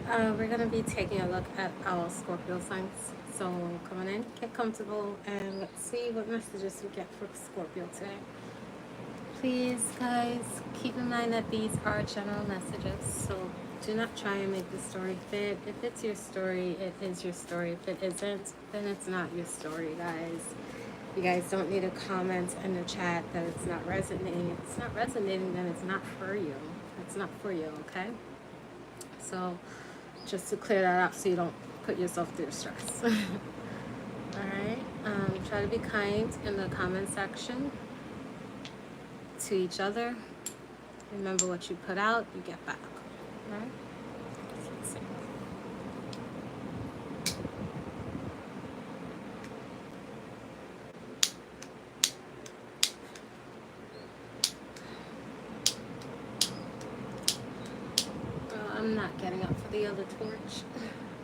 We're going to be taking a look at our Scorpio signs. So come on in, get comfortable, and let's see what messages we get for Scorpio today. Please, guys, keep in mind that these are general messages. So do not try and make the story fit. If it's your story, it is your story. If it isn't, then it's not your story, guys. You guys don't need to comment in the chat that it's not resonating. If it's not resonating, then it's not for you. It's not for you, okay? So just to clear that up so you don't put yourself through stress. All right. Try to be kind in the comment section to each other. Remember, what you put out, you get back. All right. Let's see. I'm not getting up for the other torch.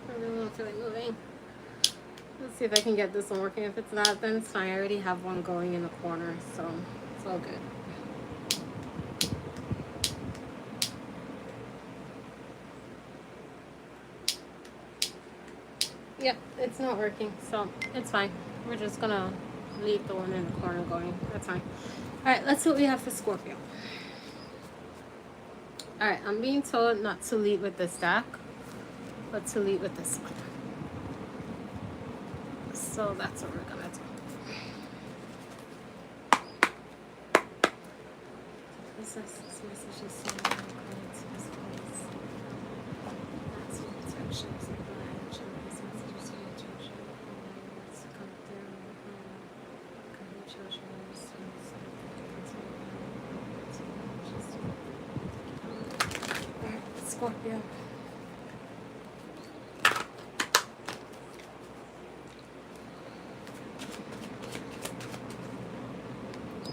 I really don't feel like moving. Let's see if I can get this one working. If it's not, then it's fine. I already have one going in the corner, so it's all good. Yep, it's not working, so it's fine. We're just gonna leave the one in the corner going. That's fine. All right, let's see what we have for Scorpio. All right, I'm being told not to lead with this deck, but to lead with this one. So that's what we're gonna do. This message is saying I'm going to this place. That's what protection is like. This message is saying protection. It's come through. Alright, Scorpio.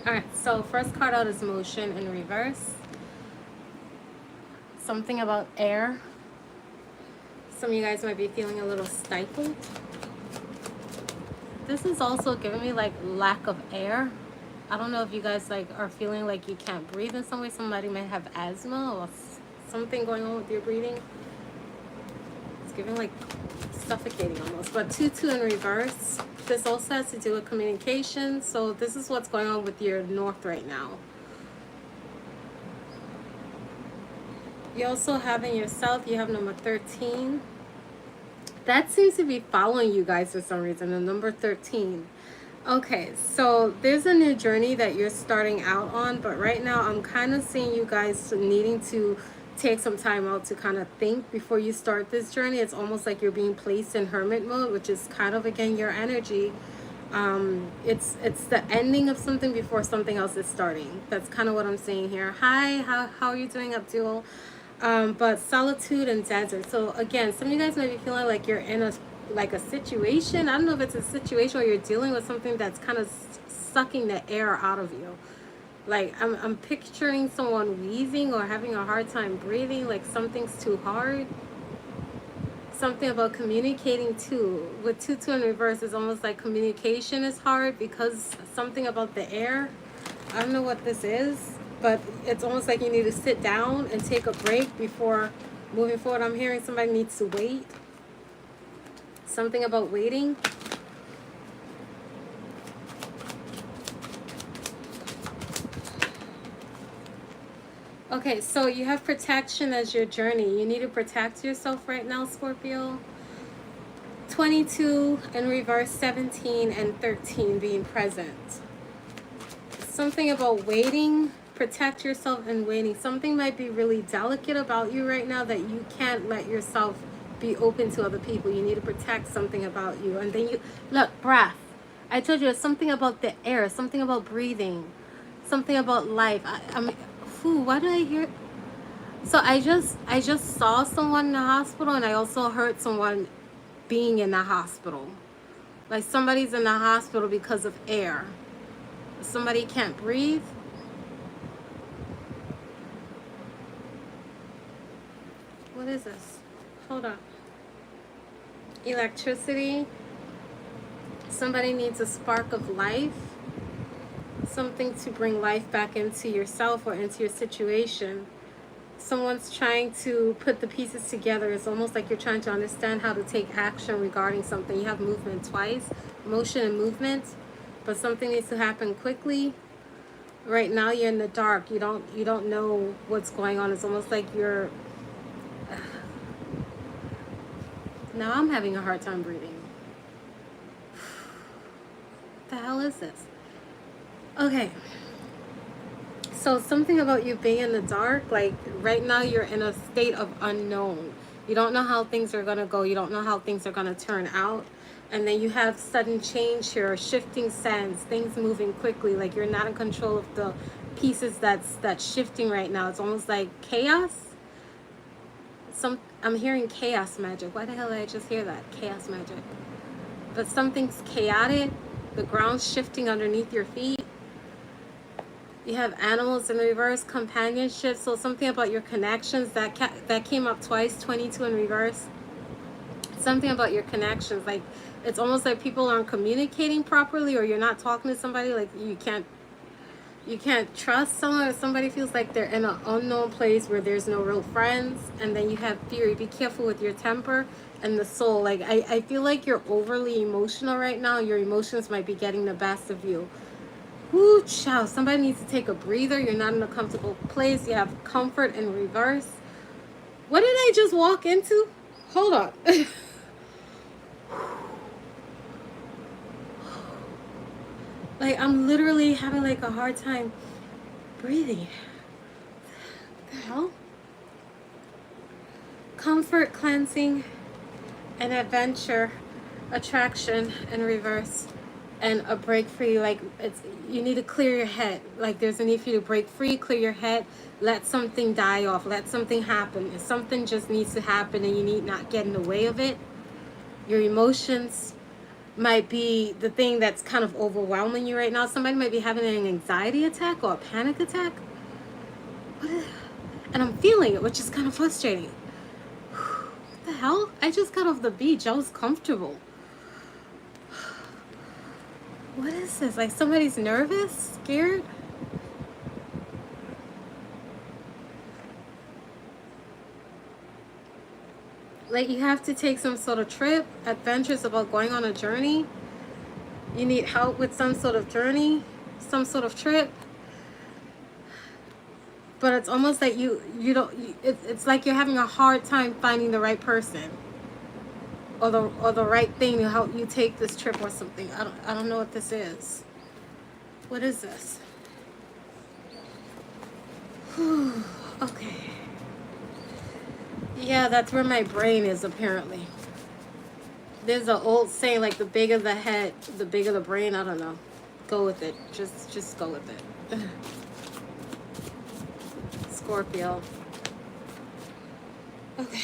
Alright, so first card out is motion in reverse. Something about air. Some of you guys might be feeling a little stifled. This is also giving me like lack of air. I don't know if you guys like are feeling like you can't breathe in some way. Somebody might have asthma or something going on with your breathing. It's giving like suffocating almost. But 2-2 in reverse. This also has to do with communication. So this is what's going on with your north right now. You also have in your south, you have number 13. That seems to be following you guys for some reason, the number 13. Okay, so there's a new journey that you're starting out on, but right now I'm kind of seeing you guys needing to take some time out to kind of think before you start this journey. It's almost like you're being placed in hermit mode, which is kind of, again, your energy. It's the ending of something before something else is starting. That's kind of what I'm seeing here. Hi, how are you doing, Abdul? But solitude and desert. So again, some of you guys might be feeling like you're in a situation. I don't know if it's a situation where you're dealing with something that's kind of sucking the air out of you. Like I'm picturing someone wheezing or having a hard time breathing, like something's too hard. Something about communicating too. With 2-2 in reverse, it's almost like communication is hard because something about the air. I don't know what this is, but it's almost like you need to sit down and take a break before moving forward. I'm hearing somebody needs to wait. Something about waiting. Okay, so you have protection as your journey. You need to protect yourself right now, Scorpio. 22 in reverse, 17 and 13 being present. Something about waiting. Protect yourself and waiting. Something might be really delicate about you right now that you can't let yourself be open to other people. You need to protect something about you. And then you look, breath. I told you it's something about the air, something about breathing, something about life. I mean, why did I hear? So I just saw someone in the hospital, and I also heard someone being in the hospital. Like somebody's in the hospital because of air. Somebody can't breathe. What is this? Hold on. Electricity. Somebody needs a spark of life. Something to bring life back into yourself or into your situation. someone's trying to put the pieces together. It's almost like you're trying to understand how to take action regarding something. You have movement twice, motion and movement, but something needs to happen quickly. Right now you're in the dark. You don't know what's going on. It's almost like you're now I'm having a hard time breathing. What the hell is this? Okay. So something about you being in the dark, like right now you're in a state of unknown. You don't know how things are going to go. You don't know how things are going to turn out. And then you have sudden change here, shifting sands, things moving quickly. Like you're not in control of the pieces that's shifting right now. It's almost like chaos. I'm hearing chaos magic. Why the hell did I just hear that? Chaos magic. But something's chaotic. The ground's shifting underneath your feet. You have animals in reverse, companionship. So something about your connections that came up twice, 22 in reverse. Something about your connections, like it's almost like people aren't communicating properly, or you're not talking to somebody, like you can't trust someone, or somebody feels like they're in an unknown place where there's no real friends. And then you have fury. Be careful with your temper and the soul. Like I feel like you're overly emotional right now. Your emotions might be getting the best of you. Whoo, child. Somebody needs to take a breather. You're not in a comfortable place. You have comfort in reverse. What did I just walk into? Hold on. Like I'm literally having like a hard time breathing. What the hell? Comfort, cleansing, and adventure, attraction in reverse, and a break free. Like you need to clear your head. Like there's a need for you to break free, clear your head, let something die off, let something happen. If something just needs to happen and you need not get in the way of it, your emotions might be the thing that's kind of overwhelming you right now. Somebody might be having an anxiety attack or a panic attack. And I'm feeling it, which is kind of frustrating. What the hell? I just got off the beach. I was comfortable. What is this? Like somebody's nervous, scared? Like you have to take some sort of trip. Adventures about going on a journey. You need help with some sort of journey, some sort of trip. But it's almost like it's like you're having a hard time finding the right person, or the right thing to help you take this trip or something. I don't know what this is. What is this? Okay. Yeah, that's where my brain is apparently. There's an old saying, like the bigger the head, the bigger the brain. I don't know. Go with it. Just go with it. Scorpio. Okay.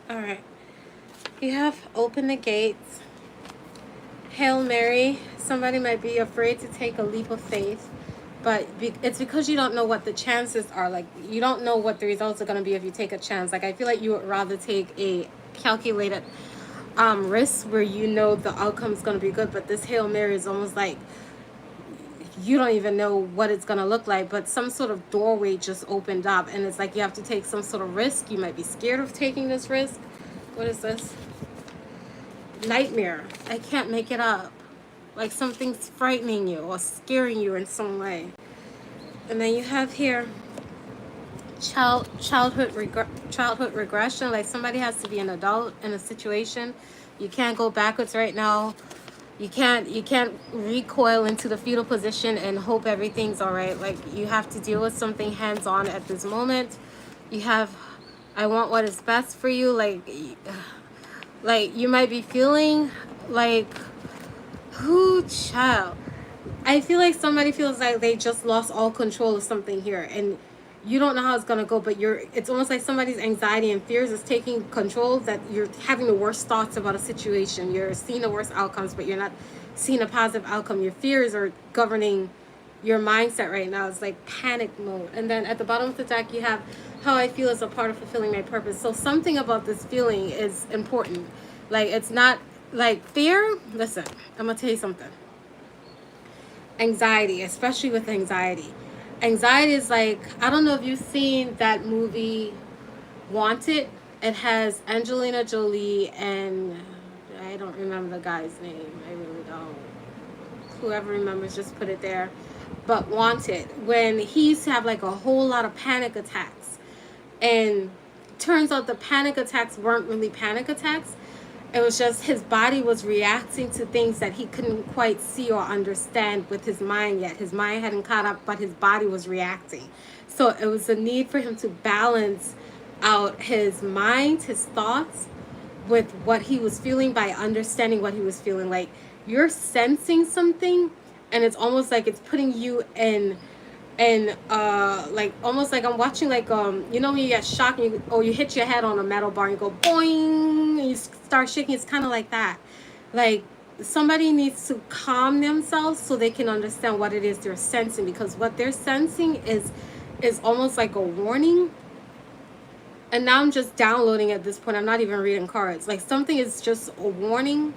All right. You have open the gates. Hail Mary. Somebody might be afraid to take a leap of faith, but it's because you don't know what the chances are. Like you don't know what the results are going to be if you take a chance. Like I feel like you would rather take a calculated risk where you know the outcome is going to be good. But this Hail Mary is almost like you don't even know what it's going to look like, but some sort of doorway just opened up, and it's like you have to take some sort of risk. You might be scared of taking this risk. What is this? Nightmare. I can't make it up. Like something's frightening you or scaring you in some way. And then you have here childhood regression. Like somebody has to be an adult in a situation. You can't go backwards right now. You can't recoil into the fetal position and hope everything's all right. Like you have to deal with something hands-on at this moment. You have, I want what is best for you. Like you might be feeling like, who child? I feel like somebody feels like they just lost all control of something here, and you don't know how it's gonna go, but it's almost like somebody's anxiety and fears is taking control, that you're having the worst thoughts about a situation. You're seeing the worst outcomes, but you're not seeing a positive outcome. Your fears are governing your mindset right now. It's like panic mode. And then at the bottom of the deck, you have how I feel as a part of fulfilling my purpose. So something about this feeling is important. Like it's not like fear. Listen, I'm gonna tell you something. Anxiety, especially with anxiety. Anxiety is like, I don't know if you've seen that movie Wanted. It has Angelina Jolie and I don't remember the guy's name. I really don't. Whoever remembers, just put it there. But Wanted, when he used to have like a whole lot of panic attacks, and turns out the panic attacks weren't really panic attacks. It was just his body was reacting to things that he couldn't quite see or understand with his mind yet. His mind hadn't caught up, but his body was reacting. So it was a need for him to balance out his mind, his thoughts, with what he was feeling by understanding what he was feeling. Like, you're sensing something, and it's almost like it's putting you in, and like almost like I'm watching, like you know when you get shocked and you hit your head on a metal bar and you go boing and you start shaking. It's kind of like that. Like, somebody needs to calm themselves so they can understand what it is they're sensing, because what they're sensing is almost like a warning. And now I'm just downloading at this point. I'm not even reading cards. Like, something is just a warning.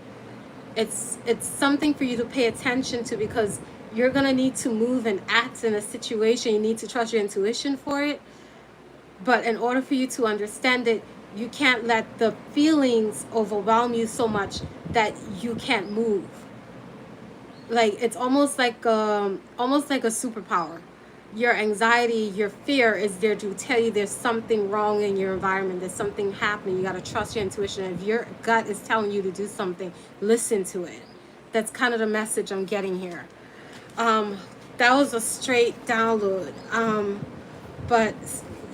It's something for you to pay attention to, because you're going to need to move and act in a situation. You need to trust your intuition for it. But in order for you to understand it, you can't let the feelings overwhelm you so much that you can't move. Like, it's almost like a superpower. Your anxiety, your fear is there to tell you there's something wrong in your environment. There's something happening. You got to trust your intuition. If your gut is telling you to do something, listen to it. That's kind of the message I'm getting here. That was a straight download. But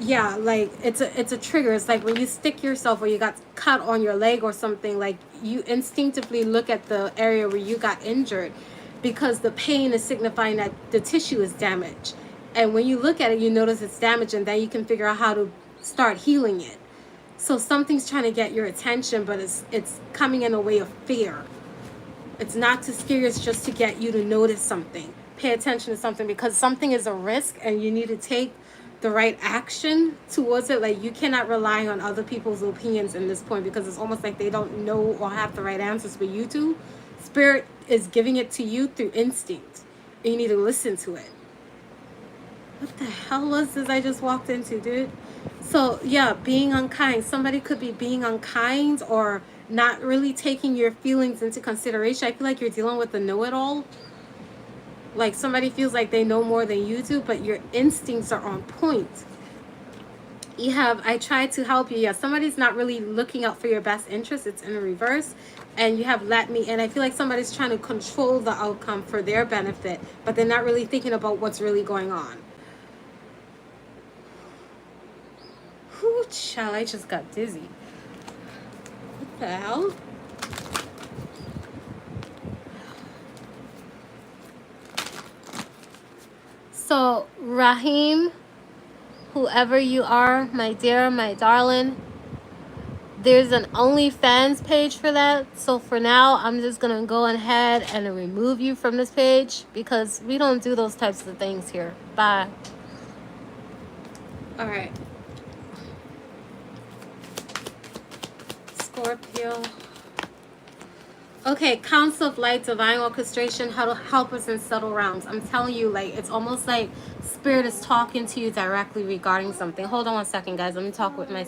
yeah, like, it's a trigger. It's like when you stick yourself or you got cut on your leg or something, like, you instinctively look at the area where you got injured, because the pain is signifying that the tissue is damaged. And when you look at it, you notice it's damaged, and then you can figure out how to start healing it. So something's trying to get your attention, but it's coming in a way of fear. It's not to scare you, it's just to get you to notice something. Pay attention to something, because something is a risk and you need to take the right action towards it. Like, you cannot rely on other people's opinions in this point, because it's almost like they don't know or have the right answers for you to. Spirit is giving it to you through instinct, and you need to listen to it. What the hell was this I just walked into, dude? So yeah, being unkind. Somebody could be being unkind or not really taking your feelings into consideration. I feel like you're dealing with a know-it-all. Like, somebody feels like they know more than you do, but your instincts are on point. You have, I tried to help you. Yeah, somebody's not really looking out for your best interest. It's in reverse. And you have let me in. I feel like somebody's trying to control the outcome for their benefit, but they're not really thinking about what's really going on. Whew, child, I just got dizzy. What the hell? So, Rahim, whoever you are, my dear, my darling, there's an OnlyFans page for that. So for now, I'm just going to go ahead and remove you from this page, because we don't do those types of things here. Bye. All right. Scorpio. Okay, Council of Light, Divine Orchestration, how to help us in subtle realms. I'm telling you, like, it's almost like Spirit is talking to you directly regarding something. Hold on one second, guys. Let me talk with my...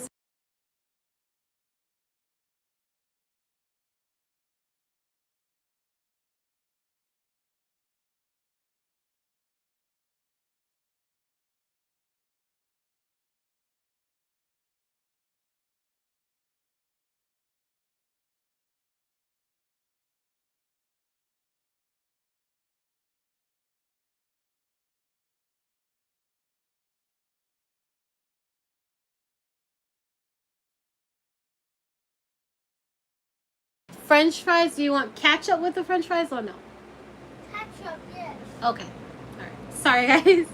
French fries, do you want ketchup with the French fries or no? Ketchup, yes. Okay. All right. Sorry, guys.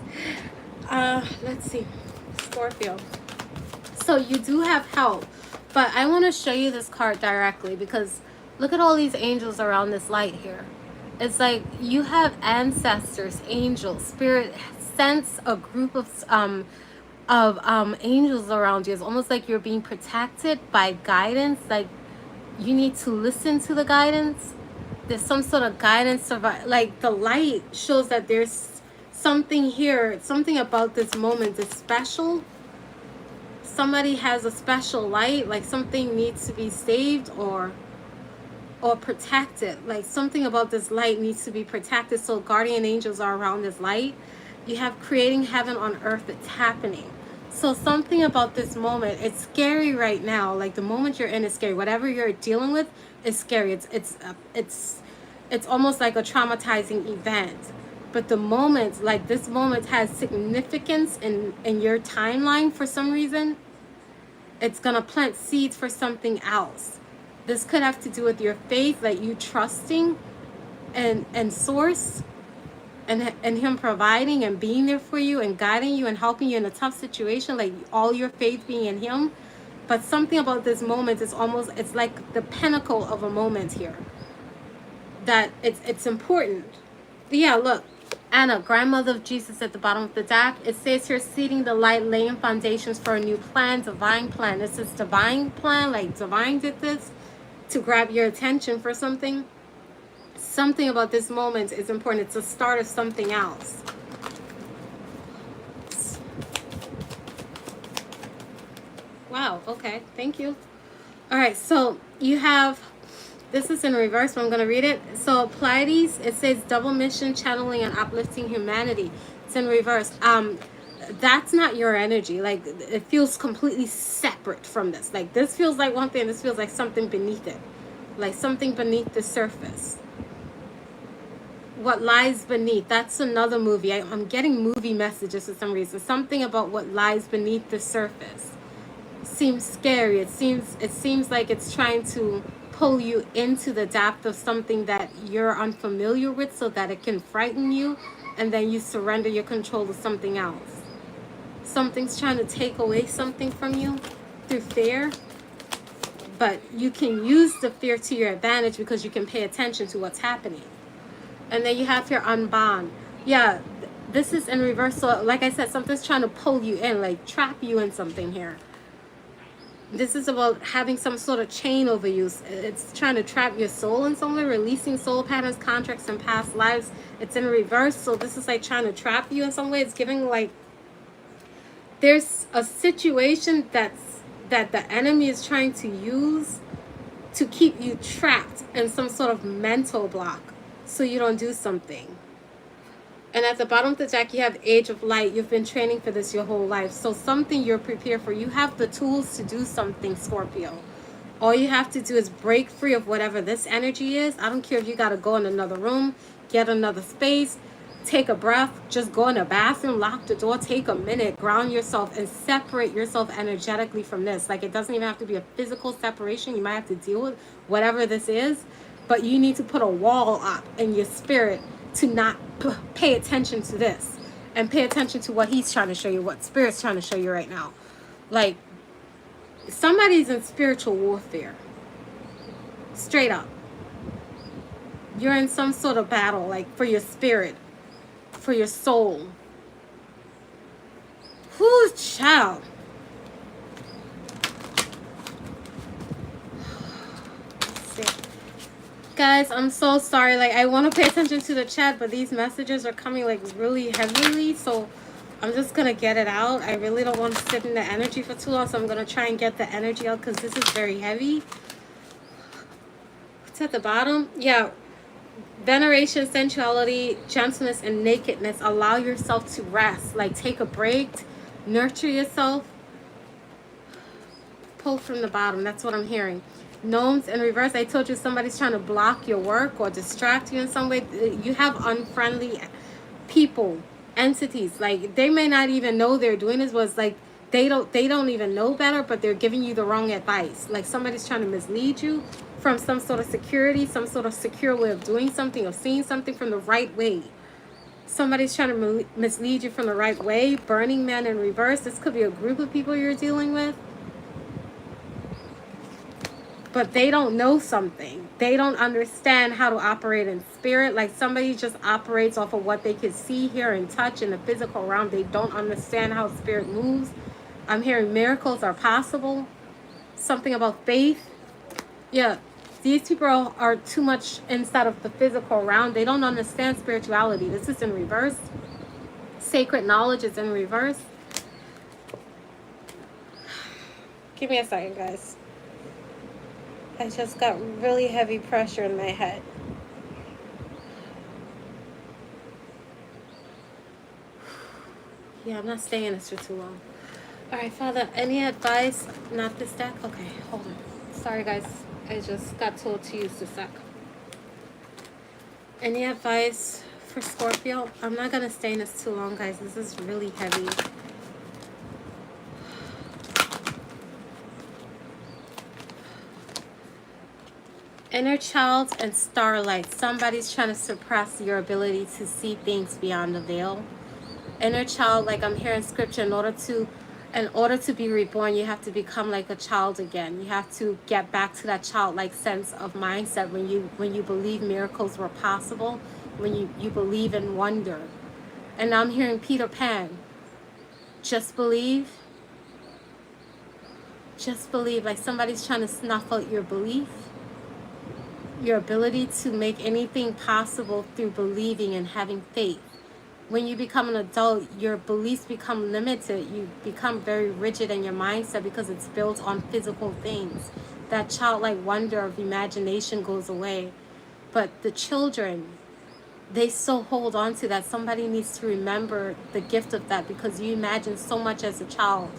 Let's see. Scorpio. So you do have help, but I want to show you this card directly, because look at all these angels around this light here. It's like you have ancestors, angels, spirit. Sense a group of angels around you. It's almost like you're being protected by guidance. Like, you need to listen to the guidance. There's some sort of guidance. Like, the light shows that there's something here, something about this moment is special. Somebody has a special light, like something needs to be saved or protected. Like something about this light needs to be protected, so guardian angels are around this light. You have creating heaven on earth that's happening. So something about this moment, it's scary right now. Like the moment you're in is scary. Whatever you're dealing with is scary. It's almost like a traumatizing event. But the moment, like this moment has significance in your timeline for some reason. It's gonna plant seeds for something else. This could have to do with your faith, like you trusting and source and him providing and being there for you and guiding you and helping you in a tough situation, like all your faith being in him. But something about this moment is almost, it's like the pinnacle of a moment here. That it's important. Yeah, look, Anna, grandmother of Jesus at the bottom of the deck. It says here, seeding the light, laying foundations for a new plan, divine plan. This is divine plan, like divine did this to grab your attention for something. Something about this moment is important. It's the start of something else. Wow, okay, thank you. All right, so you have, this is in reverse, but I'm going to read it. So Pleiades, it says double mission, channeling and uplifting humanity. It's in reverse. That's not your energy. Like it feels completely separate from this. Like this feels like one thing, this feels like something beneath it. Like something beneath the surface. What lies beneath, that's another movie. I'm getting movie messages for some reason. Something about what lies beneath the surface seems scary. It seems like it's trying to pull you into the depth of something that you're unfamiliar with, so that it can frighten you, and then you surrender your control to something else. Something's trying to take away something from you through fear, but you can use the fear to your advantage because you can pay attention to what's happening. And then you have your unbound. Yeah, this is in reverse. So like I said, something's trying to pull you in, like trap you in something here. This is about having some sort of chain over you. It's trying to trap your soul in some way, releasing soul patterns, contracts, and past lives. It's in reverse. So this is like trying to trap you in some way. It's giving like there's a situation that the enemy is trying to use to keep you trapped in some sort of mental block, so you don't do something. And at the bottom of the deck, you have Age of Light. You've been training for this your whole life. So something you're prepared for. You have the tools to do something, Scorpio. All you have to do is break free of whatever this energy is. I don't care if you got to go in another room, get another space, take a breath, just go in a bathroom, lock the door, take a minute, ground yourself, and separate yourself energetically from this. Like it doesn't even have to be a physical separation. You might have to deal with whatever this is. But you need to put a wall up in your spirit to not pay attention to this and pay attention to what he's trying to show you, what spirit's trying to show you right now. Like somebody's in spiritual warfare. Straight up. You're in some sort of battle, like for your spirit, for your soul. Whoo, child. Guys, I'm so sorry. Like, I want to pay attention to the chat, but these messages are coming like really heavily, so I'm just gonna get it out. I really don't want to sit in the energy for too long, so I'm gonna try and get the energy out because this is very heavy. What's at the bottom? Yeah, veneration, sensuality, gentleness, and nakedness. Allow yourself to rest. Like, take a break, nurture yourself. Pull from the bottom. That's what I'm hearing. Gnomes in reverse. I told you somebody's trying to block your work or distract you in some way. You have unfriendly people, entities. Like they may not even know they're doing this. Was like they don't even know better, but they're giving you the wrong advice. Like somebody's trying to mislead you from some sort of security, some sort of secure way of doing something, of seeing something from the right way. Somebody's trying to mislead you from the right way. Burning Man in reverse. This could be a group of people you're dealing with. But they don't know something. They don't understand how to operate in spirit. Like somebody just operates off of what they can see, hear, and touch in the physical realm. They don't understand how spirit moves. I'm hearing miracles are possible. Something about faith. Yeah, these people are too much inside of the physical realm. They don't understand spirituality. This is in reverse. Sacred knowledge is in reverse. Give me a second, guys. I just got really heavy pressure in my head. Yeah, I'm not staying in this for too long. All right, Father, any advice? Not this deck? Okay, hold on. Sorry, guys. I just got told to use this deck. Any advice for Scorpio? I'm not going to stay in this too long, guys. This is really heavy. Inner child and starlight. Somebody's trying to suppress your ability to see things beyond the veil. Inner child, like I'm hearing scripture, in order to be reborn, you have to become like a child again. You have to get back to that childlike sense of mindset when you believe miracles were possible, when you believe in wonder. And I'm hearing Peter Pan. Just believe. Just believe. Like somebody's trying to snuff out your belief. Your ability to make anything possible through believing and having faith. When you become an adult, your beliefs become limited. You become very rigid in your mindset because it's built on physical things. That childlike wonder of imagination goes away. But the children, they still hold on to that. Somebody needs to remember the gift of that because you imagined so much as a child.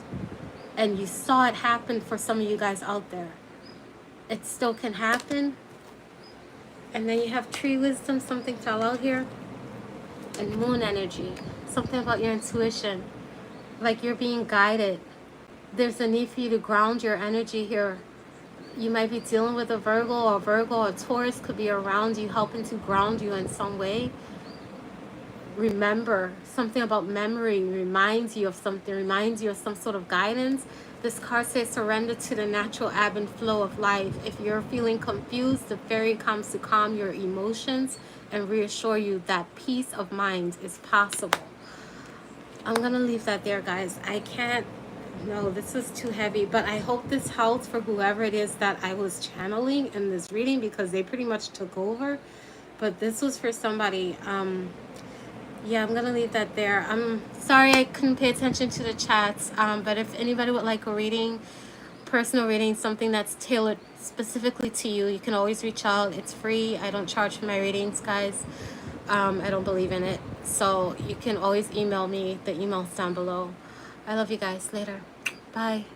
And you saw it happen for some of you guys out there. It still can happen. And then you have tree wisdom, something fell out here. And moon energy, something about your intuition. Like you're being guided. There's a need for you to ground your energy here. You might be dealing with a Virgo or Taurus could be around you, helping to ground you in some way. Remember, something about memory reminds you of something, reminds you of some sort of guidance. This card says surrender to the natural ebb and flow of life. If you're feeling confused, the fairy comes to calm your emotions and reassure you that peace of mind is possible. I'm going to leave that there, guys. I can't, no, this is too heavy. But I hope this helps for whoever it is that I was channeling in this reading because they pretty much took over. But this was for somebody. Yeah, I'm gonna leave that there. I'm sorry I couldn't pay attention to the chats, but if anybody would like a reading, personal reading, something that's tailored specifically to you, you can always reach out. It's free. I don't charge for my readings, guys. I don't believe in it, so you can always email me. The email's down below. I love you guys. Later. Bye.